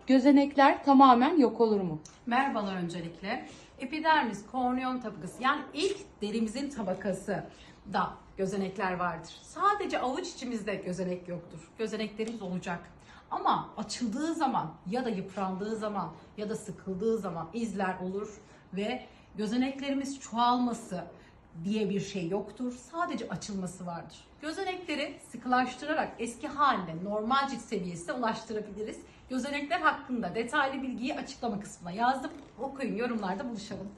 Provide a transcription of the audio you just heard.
gözenekler tamamen yok olur mu? Merhabalar öncelikle. Epidermis, korneum tabakası yani ilk derimizin tabakası da gözenekler vardır. Sadece avuç içimizde gözenek yoktur. Gözeneklerimiz olacak. Ama açıldığı zaman ya da yıprandığı zaman ya da sıkıldığı zaman izler olur ve gözeneklerimiz çoğalması diye bir şey yoktur. Sadece açılması vardır. Gözenekleri sıkılaştırarak eski haline, normal cilt seviyesine ulaştırabiliriz. Gözenekler hakkında detaylı bilgiyi açıklama kısmına yazdım. Okuyun, yorumlarda buluşalım.